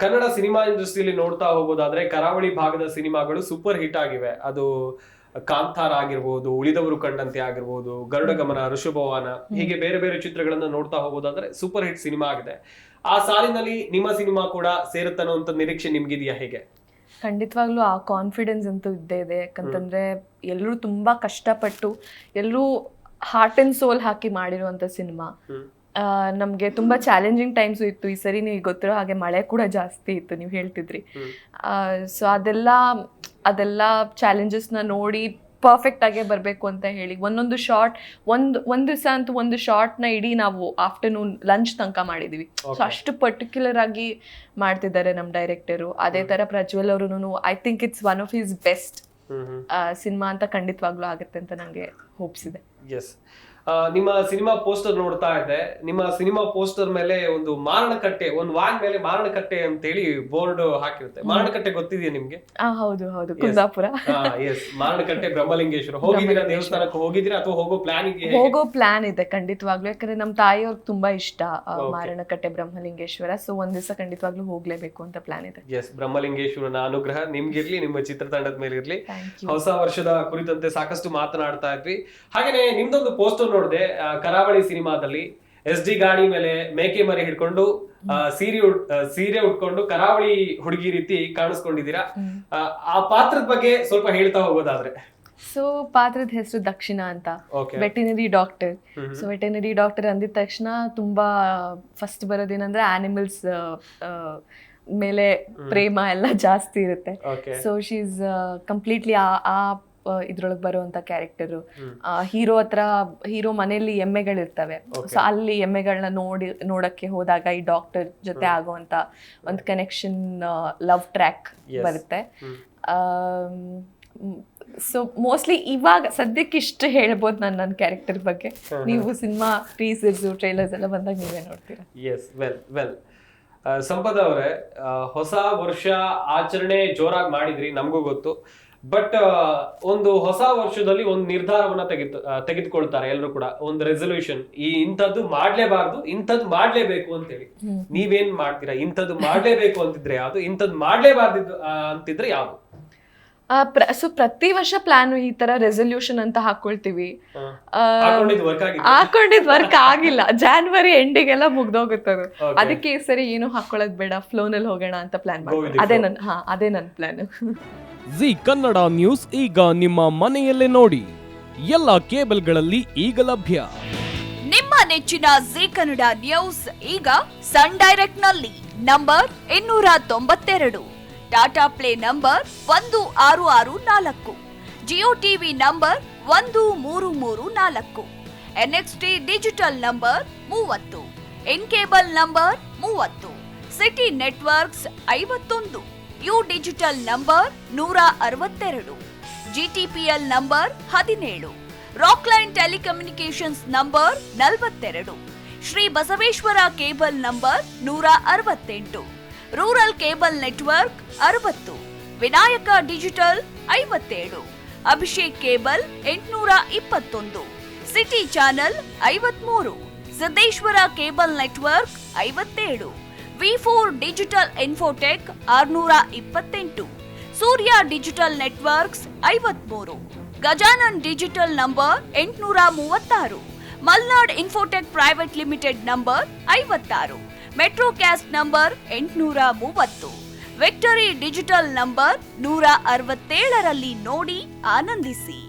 Kannada cinema ಇಂಡಸ್ಟ್ರಿಯಲ್ಲಿ ನೋಡ್ತಾ ಹೋಗೋದಾದ್ರೆ ಕರಾವಳಿ ಭಾಗದ ಸಿನಿಮಾಗಳು ಸೂಪರ್ ಹಿಟ್ ಆಗಿವೆ. ಅದು ಕಾಂತಾರ ಆಗಿರ್ಬೋದು, ಉಳಿದವರು ಕಂಡಂತೆ ಆಗಿರ್ಬೋದು, ಗರುಡ ಗಮನ, ಋಷಭವಾಹನ, ಹೀಗೆ ಬೇರೆ ಬೇರೆ ಚಿತ್ರಗಳನ್ನ ನೋಡ್ತಾ ಹೋಗೋದಾದ್ರೆ ಸೂಪರ್ ಹಿಟ್ ಸಿನಿಮಾ ಆಗಿದೆ. ಆ ಸಾಲಿನಲ್ಲಿ ನಿಮ್ಮ ಸಿನಿಮಾ ಕೂಡ ಸೇರುತ್ತನ್ನೋಂಥ ನಿರೀಕ್ಷೆ ನಿಮ್ಗಿದೆಯಾ ಹೇಗೆ? ಖಂಡಿತವಾಗ್ಲೂ ಆ ಕಾನ್ಫಿಡೆನ್ಸ್ ಅಂತೂ ಇದ್ದೇ ಇದೆ. ಯಾಕಂತಂದ್ರೆ ಎಲ್ಲರೂ ತುಂಬಾ ಕಷ್ಟಪಟ್ಟು ಎಲ್ಲರೂ ಹಾರ್ಟ್ ಅಂಡ್ ಸೋಲ್ ಹಾಕಿ ಮಾಡಿರುವಂತ ಸಿನಿಮಾ. ನಮಗೆ ತುಂಬಾ ಚಾಲೆಂಜಿಂಗ್ ಟೈಮ್ಸ್ ಇತ್ತು. ಈ ಸರಿ ನೀವು ಗೊತ್ತಿರೋ ಹಾಗೆ ಮಳೆ ಕೂಡ ಜಾಸ್ತಿ ಇತ್ತು, ನೀವು ಹೇಳ್ತಿದ್ರಿ. ಸೊ ಅದೆಲ್ಲ ಚಾಲೆಂಜಸ್ನ ನೋಡಿ ಪರ್ಫೆಕ್ಟ್ ಆಗೇ ಬರಬೇಕು ಅಂತ ಹೇಳಿ ಒಂದೊಂದು ಶಾರ್ಟ್ ಒಂದು ದಿವಸ ಅಂತೂ ಒಂದು ಶಾರ್ಟ್ನ ಇಡೀ ನಾವು ಆಫ್ಟರ್ನೂನ್ ಲಂಚ್ ತನಕ ಮಾಡಿದ್ವಿ. ಸೊ ಅಷ್ಟು ಪರ್ಟಿಕ್ಯುಲರ್ ಆಗಿ ಮಾಡ್ತಿದ್ದಾರೆ ನಮ್ಮ ಡೈರೆಕ್ಟರು. ಅದೇ ತರ ಪ್ರಜ್ವಲ್ ಅವರು I think it's one of his best cinema ಅಂತ ಖಂಡಿತವಾಗ್ಲೂ ಆಗುತ್ತೆ ಅಂತ ನಂಗೆ ಹೋಪ್ಸ್ ಇದೆ. ನಿಮ್ಮ ಸಿನಿಮಾ ಪೋಸ್ಟರ್ ನೋಡ್ತಾ ಇದ್ದೆ. ನಿಮ್ಮ ಸಿನಿಮಾ ಪೋಸ್ಟರ್ ಮೇಲೆ ಒಂದು ಮಾರಣಕಟ್ಟೆ, ಒಂದು ವ್ಯಾನ್ ಮೇಲೆ ಮಾರಣಕಟ್ಟೆ ಅಂತ ಹೇಳಿ ಬೋರ್ಡ್ ಹಾಕಿರುತ್ತೆ. ಮಾರಣಕಟ್ಟೆ ಗೊತ್ತಿದೆಯಾ ನಿಮ್ಗೆ? ಹೌದು ಹೌದು, ಕುಂದಾಪುರ. ಮಾರಣಕಟ್ಟೆ ಬ್ರಹ್ಮಲಿಂಗೇಶ್ವರ ಹೋಗಿದ್ದೀರಾ? ದೇವಸ್ಥಾನಕ್ಕೆ ಹೋಗಿದ್ದೀರಾ ಅಥವಾ ಹೋಗೋ ಪ್ಲಾನ್ ಇದೆ ಖಂಡಿತವಾಗ್ಲೂ. ಯಾಕಂದ್ರೆ ನಮ್ಮ ತಾಯಿಯವ್ರಿಗೆ ತುಂಬಾ ಇಷ್ಟ ಮಾರಣಕಟ್ಟೆ ಬ್ರಹ್ಮಲಿಂಗೇಶ್ವರ. ಸೊ ಒಂದ್ ದಿವಸ ಖಂಡಿತವಾಗ್ಲೂ ಹೋಗ್ಲೇಬೇಕು ಅಂತ ಪ್ಲಾನ್ ಇದೆ. ಬ್ರಹ್ಮಲಿಂಗೇಶ್ವರನ ಅನುಗ್ರಹ ನಿಮ್ಗಿರ್ಲಿ, ನಿಮ್ಮ ಚಿತ್ರತಂಡದ ಮೇಲೆ ಇರ್ಲಿ. ಹೊಸ ವರ್ಷದ ಕುರಿತಂತೆ ಸಾಕಷ್ಟು ಮಾತನಾಡ್ತಾ ಇದ್ವಿ. ಹಾಗೇನೆ ನಿಮ್ದೊಂದು ಪೋಸ್ಟರ್ ನೋಡಿದೆ ಕರಾವಳಿ ಸಿನಿಮಾದಲ್ಲಿ. SD ಗಾಡಿ ಮೇಲೆ ಮೇಕೆ ಮರಿ ಹಿಡ್ಕೊಂಡು ಸೀರೆ ಉಟ್ಕೊಂಡು ಕರಾವಳಿ ಹುಡುಗಿ ರೀತಿ ಕಾಣಿಸ್ಕೊಂಡಿದ್ದೀರಾ. ಆ ಪಾತ್ರದ ಬಗ್ಗೆ ಸ್ವಲ್ಪ ಹೇಳ್ತಾ ಹೋಗೋದಾದ್ರೆ? ಸೊ ಪಾತ್ರದ ಹೆಸರು ದಕ್ಷಿಣ ಅಂತ, ವೆಟೆನರಿ ಡಾಕ್ಟರ್. ಸೊ ವೆಟೆನರಿ ಡಾಕ್ಟರ್ ಅಂದಿದ ತಕ್ಷಣ ತುಂಬಾ ಫಸ್ಟ್ ಬರೋದೇನಂದ್ರೆ ಆನಿಮಲ್ಸ್ ಮೇಲೆ ಪ್ರೇಮ ಎಲ್ಲ ಜಾಸ್ತಿ ಇರುತ್ತೆ. ಸೊ ಶಿ ಈಸ್ ಕಂಪ್ಲೀಟ್ಲಿ ಆ ಇದ್ರೊಳಗೆ ಬರುವಂತ ಕ್ಯಾರೆಕ್ಟರು. ಹೀರೋ ಮನೆಯಲ್ಲಿ ಎಮ್ಮೆಗಳಿರ್ತವೆ. ಸೊ ಅಲ್ಲಿ ಎಮ್ಮೆಗಳನ್ನ ನೋಡಕ್ಕೆ ಹೋದಾಗ ಈ ಡಾಕ್ಟರ್ ಜೊತೆ ಆಗುವಂತ ಒಂದು ಕನೆಕ್ಷನ್, ಲವ್ ಟ್ರ್ಯಾಕ್ ಬರುತ್ತೆ. ಸೊ ಮೋಸ್ಟ್ಲಿ ಇವಾಗ ಸದ್ಯಕ್ಕೆ ಇಷ್ಟು ಹೇಳ್ಬೋದು ನನ್ನ ಕ್ಯಾರೆಕ್ಟರ್ ಬಗ್ಗೆ. ನೀವು ಸಿನಿಮಾ ಟೀಸರ್ಸ್ ಟ್ರೈಲರ್ಸ್ ಎಲ್ಲ ಬಂದಾಗ ನೀವೇ ನೋಡ್ತೀರಾ. ಸಂಪದ ಅವರೇ, ಹೊಸ ವರ್ಷ ಆಚರಣೆ ಜೋರಾಗಿ ಮಾಡಿದ್ರಿ, ನಮಗೂ ಗೊತ್ತು. ಬಟ್ ಒಂದು ಹೊಸ ವರ್ಷದಲ್ಲಿ ಒಂದು ನಿರ್ಧಾರವನ್ನ ತೆಗೆದುಕೊಳ್ತಾರೆ ಎಲ್ಲರೂ ಕೂಡ, ಒಂದು ರೆಸೊಲ್ಯೂಷನ್. ಇಂಥದ್ದು ಮಾಡ್ಲೇಬಾರ್ದು, ಇಂಥದ್ದು ಮಾಡ್ಲೇಬೇಕು ಅಂತೇಳಿ. ನೀವೇನ್ ಮಾಡ್ತೀರಾ? ಇಂಥದ್ದು ಮಾಡ್ಲೇಬೇಕು ಅಂತಿದ್ರೆ ಯಾವ್ದು, ಇಂಥದ್ದು ಮಾಡ್ಲೇಬಾರ್ದು ಅಂತಿದ್ರೆ ಯಾವ್ದು? ಸೊ ಪ್ರತಿ ವರ್ಷ ಪ್ಲಾನ್ ಈ ತರ ರೆಸೊಲ್ಯೂಷನ್ ಅಂತ ಹಾಕೊಳ್ತೀವಿ. ಹಾಕೊಂಡಿದ್ ವರ್ಕ್ ಆಗಿಲ್ಲ. ಜಾನ್ವರಿ ಎಂಡಿಗೆಲ್ಲ ಮುಗ್ದೋಗುತ್ತದು. ಅದಕ್ಕೆ ಈ ಸರಿ ಏನು ಹಾಕೊಳ್ಳೋದ್ ಬೇಡ, ಫ್ಲೋನಲ್ಲಿ ಹೋಗೋಣ ಅಂತ ಪ್ಲಾನ್ ಮಾಡಿ. ಅದೇ ನನ್ ಪ್ಲಾನ್. ಜಿ ಕನ್ನಡ ನ್ಯೂಸ್ ಈಗ ನಿಮ್ಮ ಮನೆಯಲ್ಲೇ ನೋಡಿ. ಎಲ್ಲ ಕೇಬಲ್ಗಳಲ್ಲಿ ಈಗ ಲಭ್ಯ. ನಿಮ್ಮ ನೆಚ್ಚಿನ ಜಿ ಕನ್ನಡ ನ್ಯೂಸ್ ಈಗ ಸನ್ ಡೈರೆಕ್ಟ್ ನಲ್ಲಿ number 292, Tata play number 1664, Jio TV number 1334, NXT digital number 30, in cable number 30, city networks 51, U digital number 162, GTPL number 17, Rockline telecommunications number 42, Shri Basaveshwara cable number 168, rural cable network 60, Vinayaka digital 57, Abhishek cable 821, city channel 53, Siddeshwara cable network 57, V4 digital Infotech 628, Surya digital networks 53, Gajanan digital number 836, Malnad Infotech private limited number 56, Metro Cast number 830, Victory digital number 167ರಲ್ಲಿ ನೋಡಿ ಆನಂದಿಸಿ.